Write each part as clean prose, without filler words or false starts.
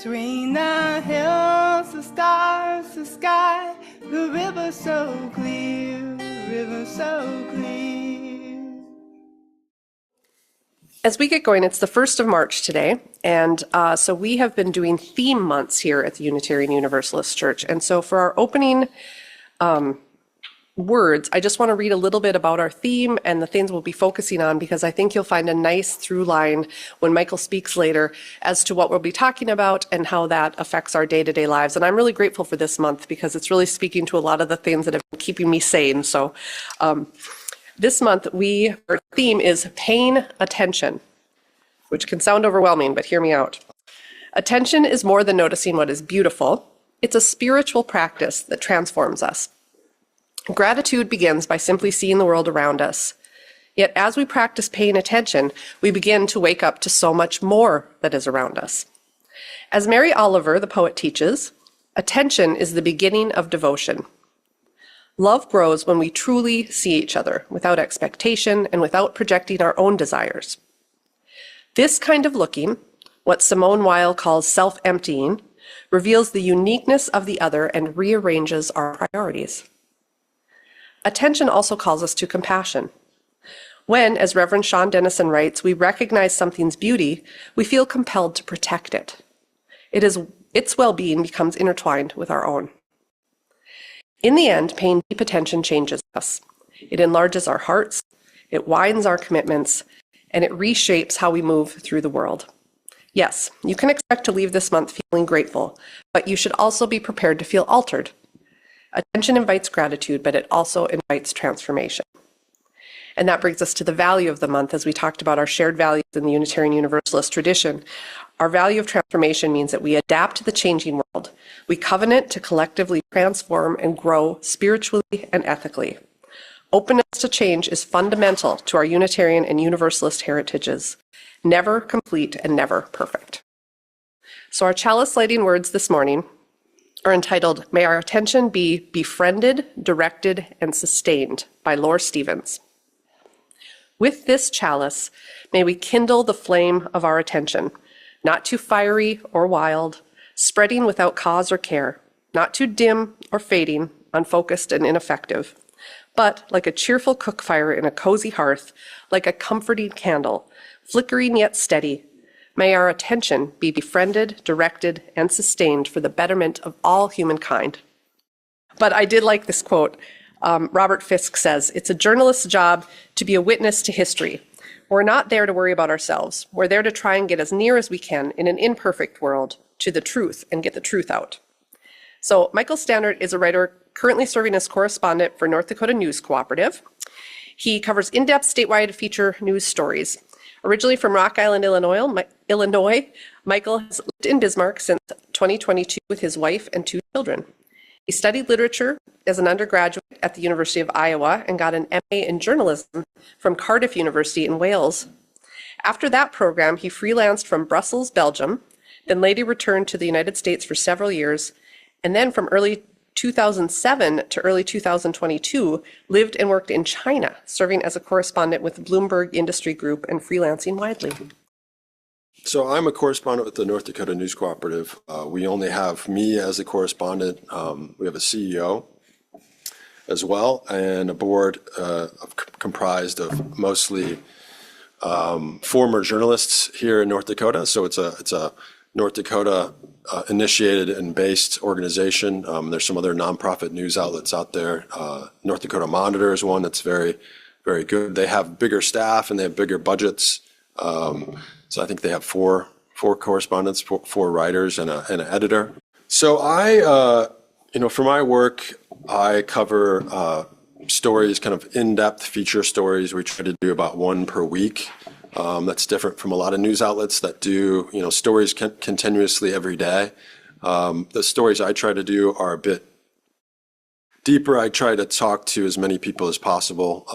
Between the hills, the stars, the sky, the river so clear, river so clear. As we get going, it's the 1st of March today, and so we have been doing theme months here at the Unitarian Universalist Church. And so for our opening words, I just want to read a little bit about our theme and the things we'll be focusing on, because I think you'll find a nice through line when Michael speaks later as to what we'll be talking about and how that affects our day-to-day lives. And I'm really grateful for this month because it's really speaking to a lot of the things that have been keeping me sane. So this month, our theme is paying attention, which can sound overwhelming, but hear me out. Attention is more than noticing what is beautiful. It's a spiritual practice that transforms us. Gratitude begins by simply seeing the world around us. Yet as we practice paying attention, we begin to wake up to so much more that is around us. As Mary Oliver, the poet, teaches, attention is the beginning of devotion. Love grows when we truly see each other, without expectation and without projecting our own desires. This kind of looking, what Simone Weil calls self-emptying, reveals the uniqueness of the other and rearranges our priorities. Attention also calls us to compassion. When, as Reverend Sean Dennison writes, we recognize something's beauty, we feel compelled to protect it. Its well-being becomes intertwined with our own. In the end, paying deep attention changes us. It enlarges our hearts, it widens our commitments, and it reshapes how we move through the world. Yes, you can expect to leave this month feeling grateful, but you should also be prepared to feel altered. Attention invites gratitude, but it also invites transformation. And that brings us to the value of the month, as we talked about our shared values in the Unitarian Universalist tradition. Our value of transformation means that we adapt to the changing world. We covenant to collectively transform and grow spiritually and ethically. Openness to change is fundamental to our Unitarian and Universalist heritages, never complete and never perfect. So our chalice lighting words this morning are entitled, May Our Attention Be Befriended, Directed, and Sustained by Lore Stevens. With this chalice, may we kindle the flame of our attention, not too fiery or wild, spreading without cause or care, not too dim or fading, unfocused and ineffective, but like a cheerful cook fire in a cozy hearth, like a comforting candle, flickering yet steady. May our attention be befriended, directed, and sustained for the betterment of all humankind. But I did like this quote. Robert Fisk says, it's a journalist's job to be a witness to history. We're not there to worry about ourselves. We're there to try and get as near as we can in an imperfect world to the truth and get the truth out. So Michael Standaert is a writer currently serving as correspondent for North Dakota News Cooperative. He covers in-depth statewide feature news stories. Originally from Rock Island, Illinois, Michael has lived in Bismarck since 2022 with his wife and 2 children. He studied literature as an undergraduate at the University of Iowa and got an MA in journalism from Cardiff University in Wales. After that program, he freelanced from Brussels, Belgium, then later returned to the United States for several years, and then from early 2007 to early 2022, lived and worked in China, serving as a correspondent with Bloomberg Industry Group and freelancing widely. So I'm a correspondent with the North Dakota News Cooperative. We only have me as a correspondent. We have a CEO as well, and a board comprised of mostly former journalists here in North Dakota. So it's a North Dakota initiated and based organization. There's some other nonprofit news outlets out there. North Dakota Monitor is one that's very, very good. They have bigger staff and they have bigger budgets. So I think they have four correspondents, four writers, and an editor. So for my work, I cover stories, kind of in-depth feature stories. We try to do about one per week. That's different from a lot of news outlets that do, stories continuously every day. The stories I try to do are a bit deeper. I try to talk to as many people as possible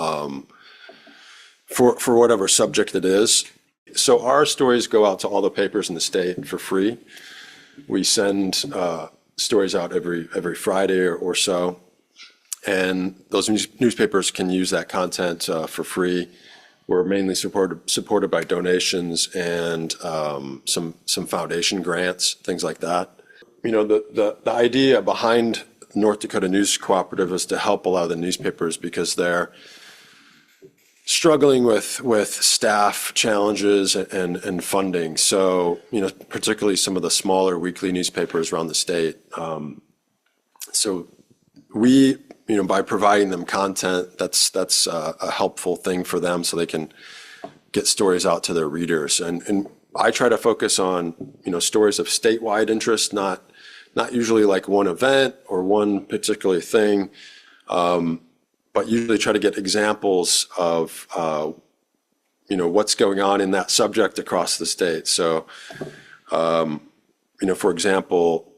for whatever subject it is. So our stories go out to all the papers in the state for free. We send stories out every Friday or so, and those newspapers can use that content for free. We're mainly supported by donations and some foundation grants, things like that. You know, the idea behind North Dakota News Cooperative is to help a lot of the newspapers because they're struggling with staff challenges and funding. So, you know, particularly some of the smaller weekly newspapers around the state. So we, you know, by providing them content, that's a helpful thing for them so they can get stories out to their readers. And I try to focus on, you know, stories of statewide interest, not usually like one event or one particular thing, but usually try to get examples of, you know, what's going on in that subject across the state. So, you know, for example,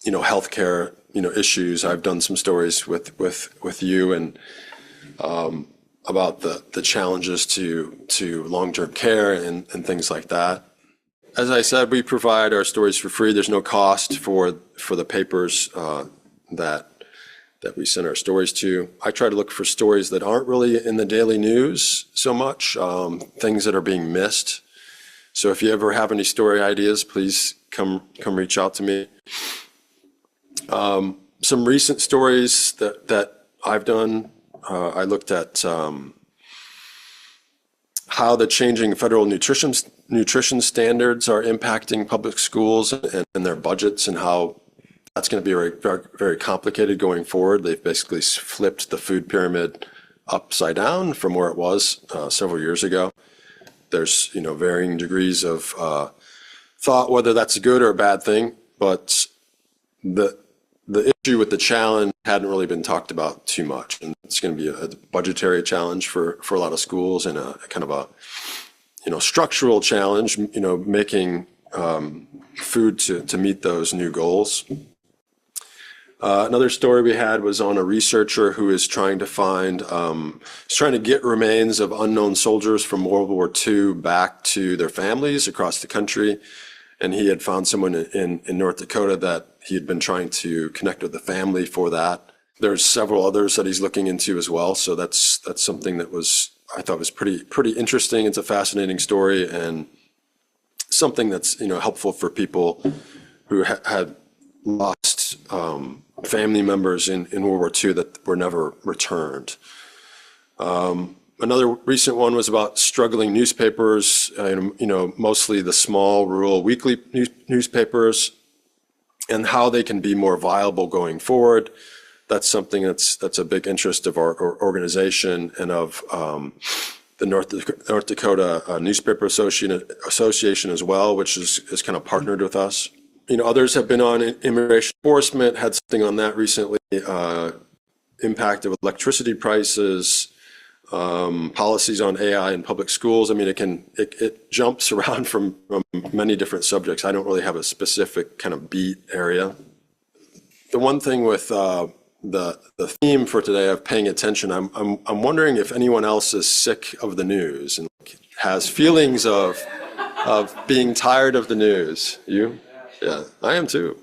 you know, healthcare, you know, issues. I've done some stories with you and about the challenges to long-term care and things like that. As I said, we provide our stories for free. There's no cost for the papers that we send our stories to. I try to look for stories that aren't really in the daily news so much, things that are being missed. So if you ever have any story ideas, please come reach out to me. Some recent stories that I've done, I looked at how the changing federal nutrition standards are impacting public schools and their budgets, and how that's going to be very, very complicated going forward. They've basically flipped the food pyramid upside down from where it was several years ago. There's, you know, varying degrees of thought whether that's a good or a bad thing, but the issue with the challenge hadn't really been talked about too much, and it's going to be a budgetary challenge for a lot of schools, and a kind of a, you know, structural challenge, you know, making food to meet those new goals. Another story we had was on a researcher who is trying to get remains of unknown soldiers from World War II back to their families across the country. And he had found someone in North Dakota that he had been trying to connect with the family for that. There's several others that he's looking into as well. So that's something that I thought was pretty interesting. It's a fascinating story and something that's, you know, helpful for people who had lost family members in World War II that were never returned. Another recent one was about struggling newspapers, you know, mostly the small rural weekly newspapers, and how they can be more viable going forward. That's something that's a big interest of our organization and of the North Dakota Newspaper Association as well, which is kind of partnered with us. You know, others have been on immigration enforcement, had something on that recently, impact of electricity prices, policies on AI in public schools. I mean, it jumps around from many different subjects. I don't really have a specific kind of beat area. The one thing with the theme for today of paying attention, I'm wondering if anyone else is sick of the news and has feelings of being tired of the news. You? Yeah, I am too.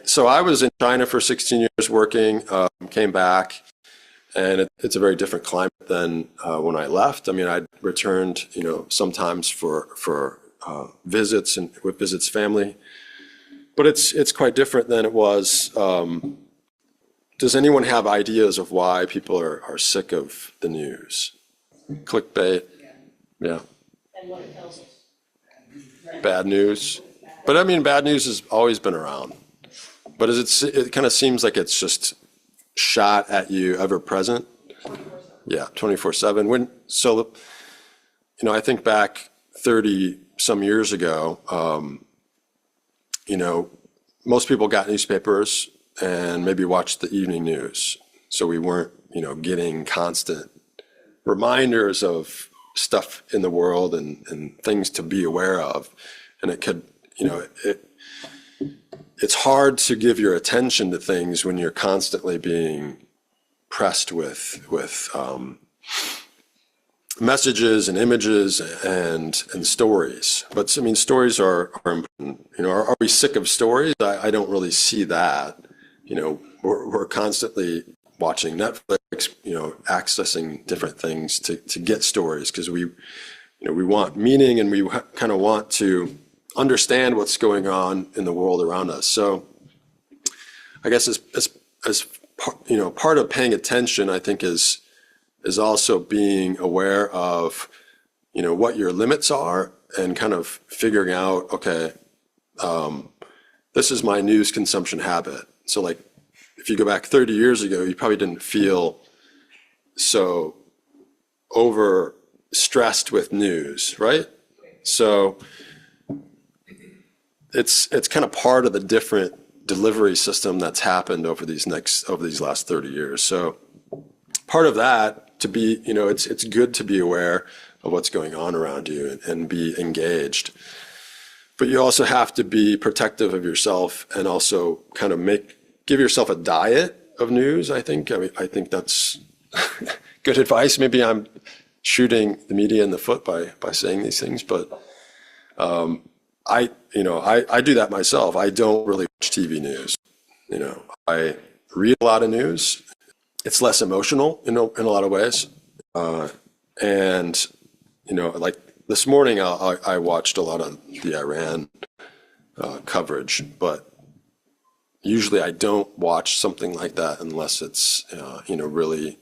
So I was in China for 16 years working, came back. And it's a very different climate than when I left. I mean, I returned, you know, sometimes for visits and with visits family, but it's quite different than it was. Does anyone have ideas of why people are sick of the news? Clickbait, yeah. And what it tells us. Bad news, but I mean, bad news has always been around. But it kind of seems like it's just shot at you, ever present. 24/7. Yeah, 24/7. So, you know, I think back 30 some years ago, you know, most people got newspapers and maybe watched the evening news. So we weren't, you know, getting constant reminders of stuff in the world and things to be aware of. And it could, you know, it's hard to give your attention to things when you're constantly being pressed with messages and images and stories. But I mean, stories are important. You know, are we sick of stories? I don't really see that. You know, we're constantly watching Netflix, accessing different things to get stories, because we want meaning, and we kind of want to understand what's going on in the world around us. So I guess as part of paying attention, I think is also being aware of, what your limits are, and kind of figuring out, okay, this is my news consumption habit. So like, if you go back 30 years ago, you probably didn't feel so over stressed with news, right? So it's kind of part of the different delivery system that's happened over these last 30 years. So part of that, to be, it's good to be aware of what's going on around you and be engaged. But you also have to be protective of yourself, and also kind of give yourself a diet of news, I think. I think that's good advice. Maybe I'm shooting the media in the foot by saying these things, but I do that myself. I don't really watch TV news. I read a lot of news. It's less emotional in a lot of ways. And like this morning, I watched a lot of the Iran coverage, but usually I don't watch something like that unless it's really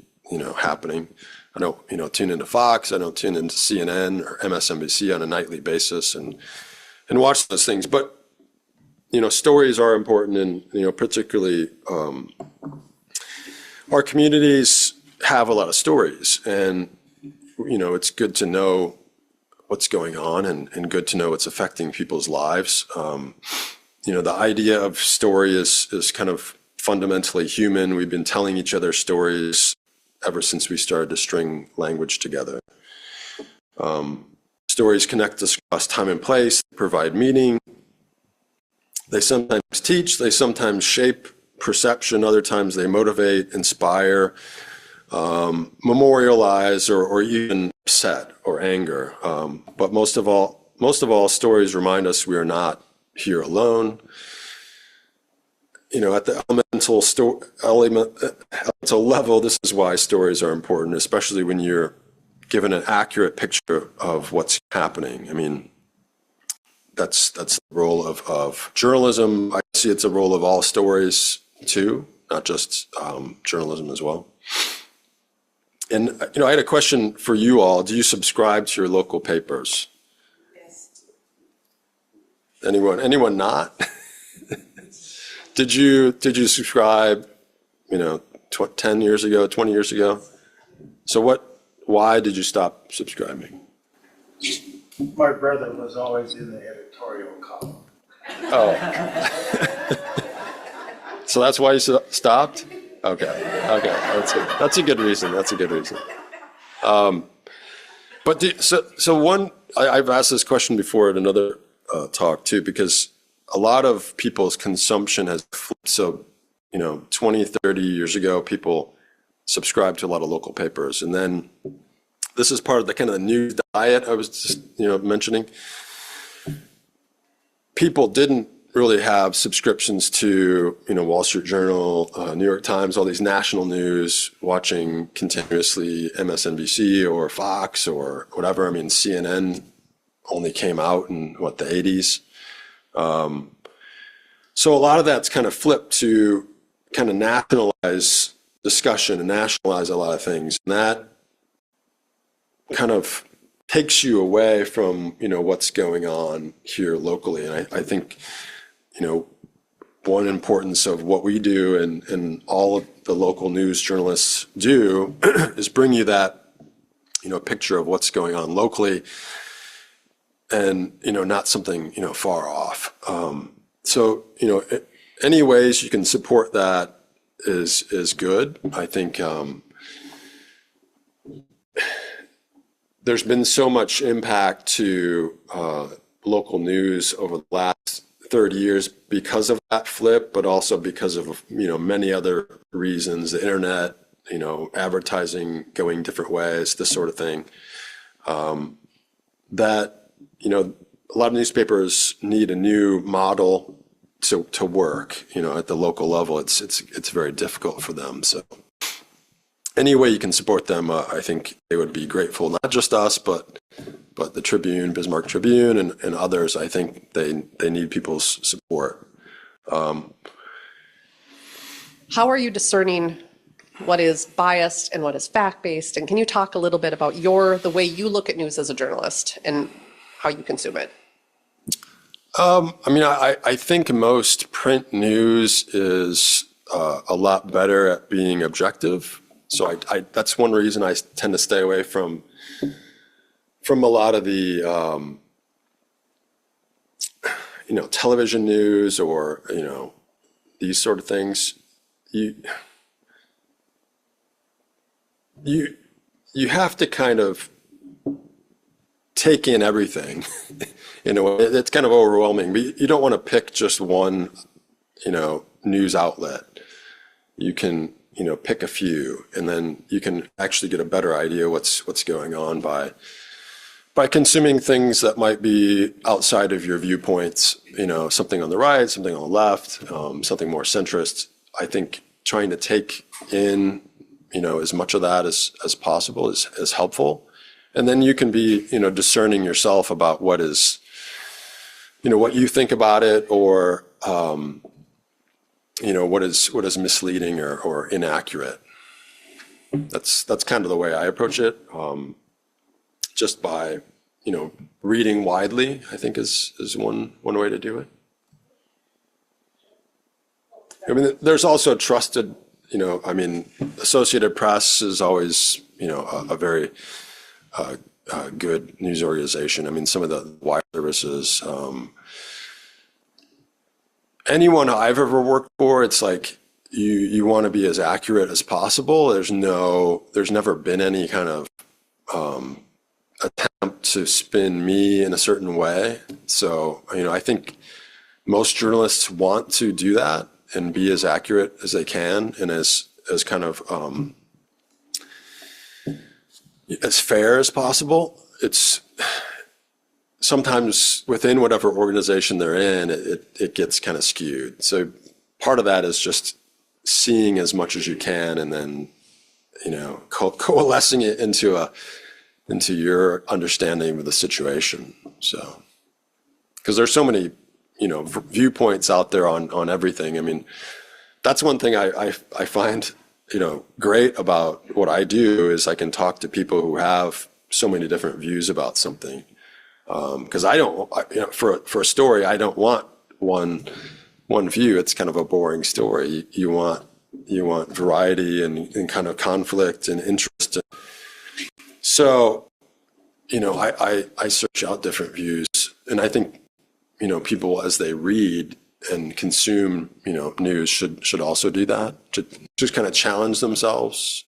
happening. I don't tune into Fox. I don't tune into CNN or MSNBC on a nightly basis and watch those things. But stories are important, and particularly our communities have a lot of stories, and it's good to know what's going on, and good to know what's affecting people's lives. The idea of story is kind of fundamentally human. We've been telling each other stories ever since we started to string language together. Stories connect us across time and place, provide meaning. They sometimes teach, they sometimes shape perception, other times they motivate, inspire, memorialize, or even upset or anger. But most of all, stories remind us we are not here alone. At the elemental level, this is why stories are important, especially when you're given an accurate picture of what's happening. I mean, that's the role of journalism. I see it's a role of all stories too, not just journalism as well. And I had a question for you all. Do you subscribe to your local papers? Yes. Anyone not? Did you subscribe, 10 years ago, 20 years ago? So why did you stop subscribing? My brother was always in the editorial column. Oh. So that's why you stopped? Okay. That's a good reason. But I've asked this question before at another talk too, because a lot of people's consumption has flipped. So, 20, 30 years ago, people subscribed to a lot of local papers. And then this is part of the kind of the news diet I was just, mentioning. People didn't really have subscriptions to, Wall Street Journal, New York Times, all these national news, watching continuously MSNBC or Fox or whatever. I mean, CNN only came out in the 80s. So a lot of that's kind of flipped to kind of nationalize discussion and nationalize a lot of things. And that kind of takes you away from, what's going on here locally. And I think, one importance of what we do and all of the local news journalists do is bring you that, picture of what's going on locally, and, not something, far off. So, any ways you can support that is good. I think there's been so much impact to local news over the last 30 years because of that flip, but also because of, many other reasons, the internet, advertising going different ways, this sort of thing, that, a lot of newspapers need a new model to work, at the local level. It's very difficult for them. So any way you can support them, I think they would be grateful. Not just us, but the Tribune, Bismarck Tribune, and others. I think they need people's support. How are you discerning what is biased and what is fact-based? And can you talk a little bit about the way you look at news as a journalist and how you consume it? I think most print news is a lot better at being objective. So that's one reason I tend to stay away from a lot of the television news or these sort of things. You have to kind of take in everything in a way. It's kind of overwhelming, but you don't want to pick just one news outlet. You can pick a few, and then you can actually get a better idea what's going on by consuming things that might be outside of your viewpoints, something on the right, something on the left, something more centrist. I think trying to take in, as much of that as possible is helpful. And then you can be, discerning yourself about what is, what you think about it, or, what is misleading or inaccurate. That's kind of the way I approach it. Just by, reading widely, I think is one way to do it. There's also trusted, Associated Press is always, a very good news organization. Some of the wire services, anyone I've ever worked for, it's like you want to be as accurate as possible. There's never been any kind of attempt to spin me in a certain way. So, I think most journalists want to do that and be as accurate as they can and as kind of as fair as possible. It's sometimes within whatever organization they're in, it gets kind of skewed. So part of that is just seeing as much as you can and then, coalescing it into your understanding of the situation. So, because there's so many, viewpoints out there on everything. That's one thing I find, great about what I do is I can talk to people who have so many different views about something. Because I don't, for a story, I don't want one view. It's kind of a boring story. You want variety and kind of conflict and interest. So, I search out different views, and I think, people as they read and consume, news should also do that to just kind of challenge themselves.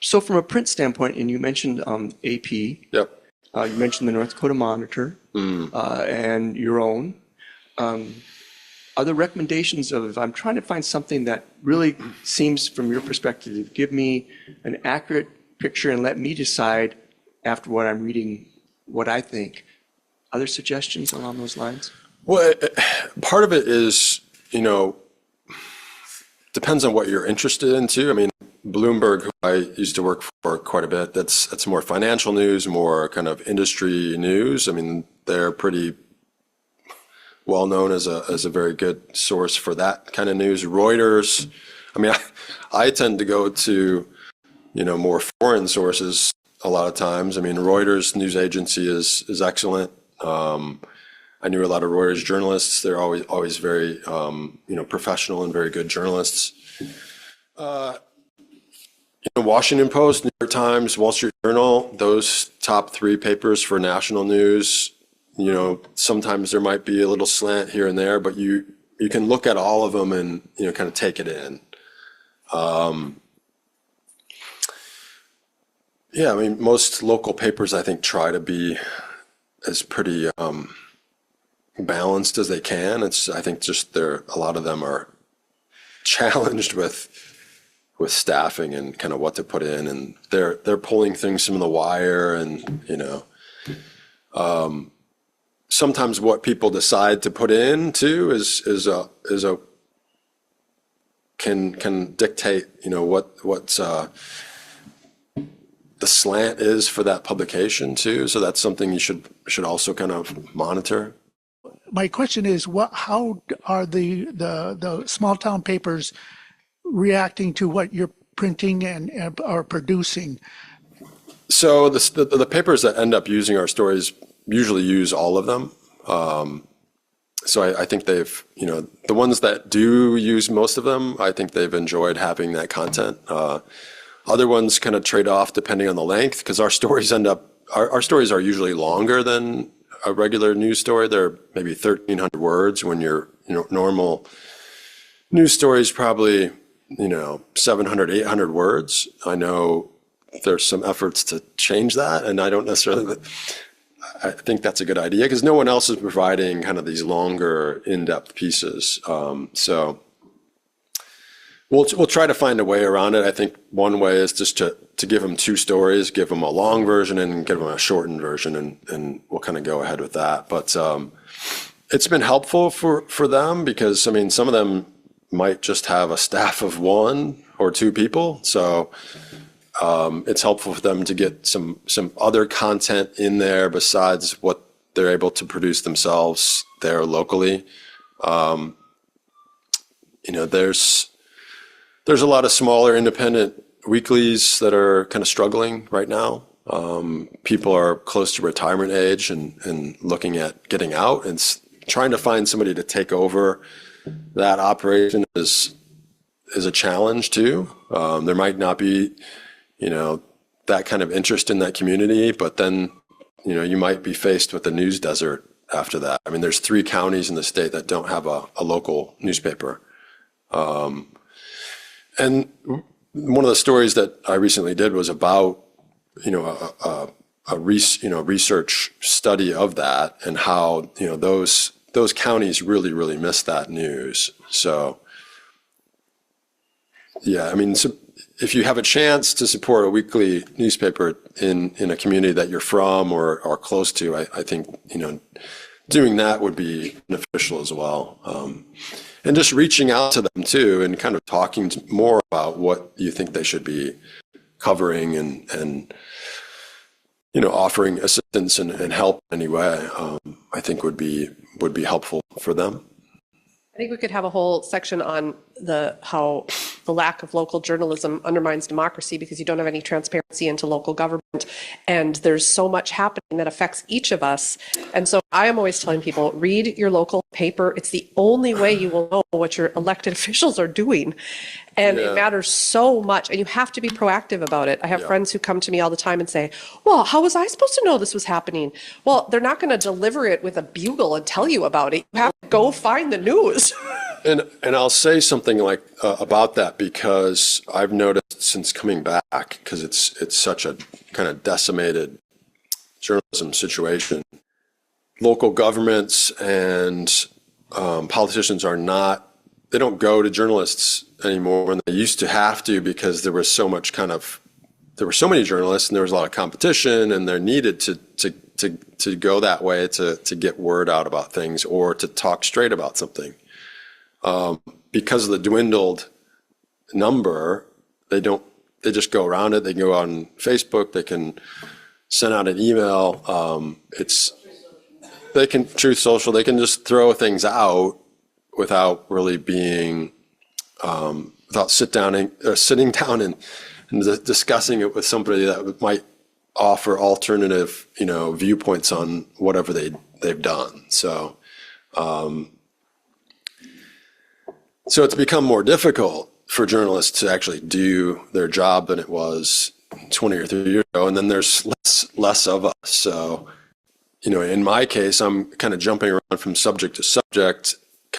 So from a print standpoint, and you mentioned AP. Yep. You mentioned the North Dakota Monitor and your own. Other recommendations if I'm trying to find something that really seems from your perspective to give me an accurate picture and let me decide after what I'm reading what I think. Other suggestions along those lines? Well, part of it is, depends on what you're interested in too. Bloomberg, who I used to work for quite a bit, that's more financial news, more kind of industry news. They're pretty well known as a very good source for that kind of news. Reuters, I tend to go to, more foreign sources a lot of times. Reuters news agency is excellent. I knew a lot of Reuters journalists. They're always very, professional and very good journalists. Washington Post, New York Times, Wall Street Journal, those top three papers for national news, sometimes there might be a little slant here and there, but you can look at all of them and, kind of take it in. Most local papers, I think, try to be as pretty balanced as they can. I think just a lot of them are challenged with staffing and kind of what to put in, and they're pulling things from the wire, and sometimes what people decide to put in too is a can dictate, what's the slant is for that publication too. So that's something you should also kind of monitor. My question is, how are the small town papers reacting to what you're printing and are producing? So the papers that end up using our stories usually use all of them. So I think they've, the ones that do use most of them, I think they've enjoyed having that content. Other ones kind of trade off depending on the length, because our stories our stories are usually longer than a regular news story. They're maybe 1,300 words when your normal news story is probably 700, 800 words. I know there's some efforts to change that, and I don't necessarily. I think that's a good idea because no one else is providing kind of these longer, in-depth pieces. So we'll try to find a way around it. I think one way is just to give them two stories, give them a long version and give them a shortened version, and we'll kind of go ahead with that. But it's been helpful for them because, some of them might just have a staff of one or two people. So it's helpful for them to get some other content in there besides what they're able to produce themselves there locally. There's a lot of smaller independent weeklies that are kind of struggling right now. People are close to retirement age and looking at getting out, and trying to find somebody to take over that operation is a challenge too. There might not be that kind of interest in that community, but then, you might be faced with a news desert after that. There's 3 counties in the state that don't have a local newspaper. And one of the stories that I recently did was about, a research study of that and how, those counties really, really miss that news. So, yeah, so if you have a chance to support a weekly newspaper in a community that you're from or are close to, I think, doing that would be beneficial as well. And just reaching out to them too and kind of talking more about what you think they should be covering and offering assistance and help in any way, I think would be helpful for them. I think we could have a whole section on how the lack of local journalism undermines democracy because you don't have any transparency into local government, and there's so much happening that affects each of us. And so I am always telling people, read your local paper. It's the only way you will know what your elected officials are doing. And it matters so much, and you have to be proactive about it. I have friends who come to me all the time and say, well, how was I supposed to know this was happening? Well, they're not going to deliver it with a bugle and tell you about it. You have to go find the news. And I'll say something like about that because I've noticed since coming back, because it's such a kind of decimated journalism situation, local governments and politicians they don't go to journalists anymore when they used to have to because there was so many journalists and there was a lot of competition and they're needed to go that way to get word out about things or to talk straight about something. Because of the dwindled number, they just go around it. They go on Facebook, they can send out an email. Truth Social, they can just throw things out without really being, without sitting down and discussing it with somebody that might offer alternative, viewpoints on whatever they've done. So it's become more difficult for journalists to actually do their job than it was 20 or 30 years ago. And then there's less of us. So, in my case, I'm kind of jumping around from subject to subject,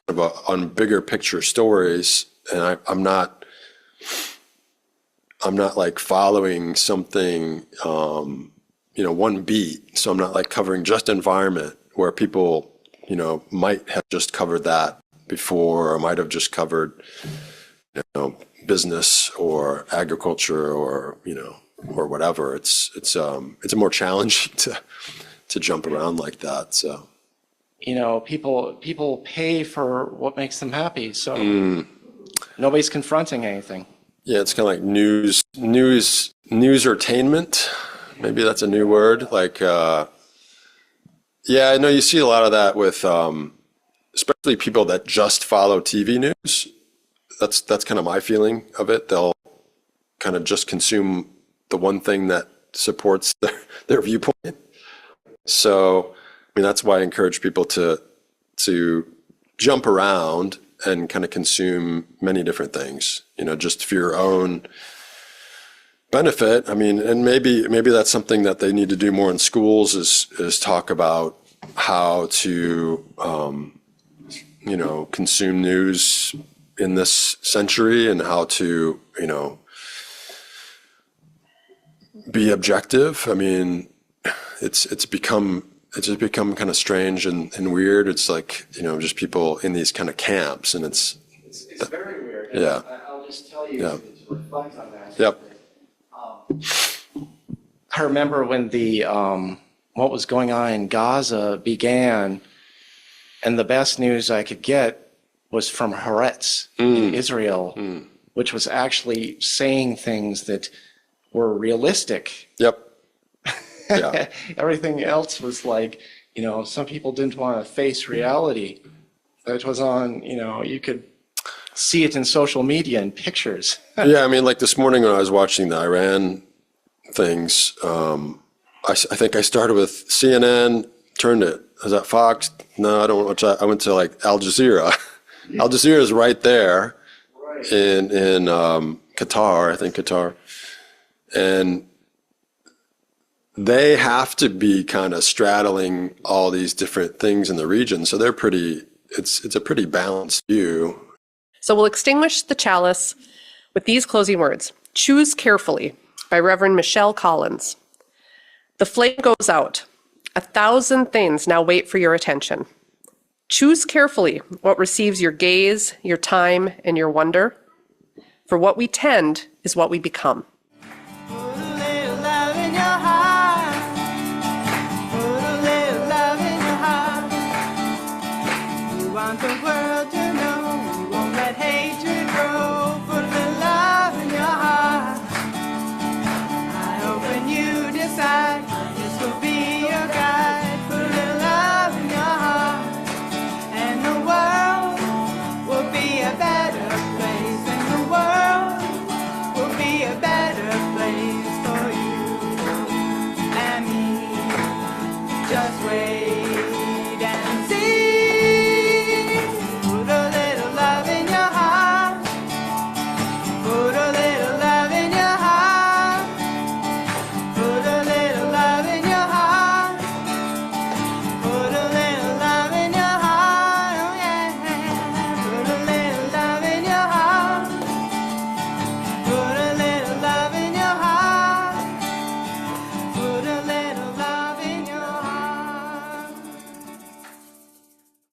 kind of on bigger picture stories. And I'm not like following something, one beat. So I'm not like covering just environment where people, might have just covered that before or might have just covered, business or agriculture or, or whatever. It's more challenging to jump around like that. So, people pay for what makes them happy. So Nobody's confronting anything. Yeah, it's kind of like newsertainment. Maybe that's a new word. Like, yeah, I know you see a lot of that with, especially people that just follow TV news. That's kind of my feeling of it. They'll kind of just consume the one thing that supports their viewpoint. So, I mean, that's why I encourage people to jump around and kind of consume many different things, just for your own benefit. I mean, and maybe that's something that they need to do more in schools is talk about how to, consume news in this century and how to, be objective. I mean, it's just become kind of strange and weird. It's like, just people in these kind of camps, and it's very weird. Yeah. I'll just tell you Yeah. to reflect on that. Yep. I remember when the what was going on in Gaza began, and the best news I could get was from Haaretz in Israel, which was actually saying things that were realistic. Yep. Yeah. Everything else was like, some people didn't want to face reality. It was on, you could see it in social media and pictures. Yeah, I mean, like this morning when I was watching the Iran things, I think I started with CNN, turned it. Is that Fox? No, I don't watch that. I went to like Al Jazeera. Al Jazeera is right there in Qatar, I think Qatar. And they have to be kind of straddling all these different things in the region. So it's a pretty balanced view. So we'll extinguish the chalice with these closing words. Choose carefully, by Reverend Michelle Collins. The flame goes out. 1,000 things now wait for your attention. Choose carefully what receives your gaze, your time, and your wonder. For what we tend is what we become.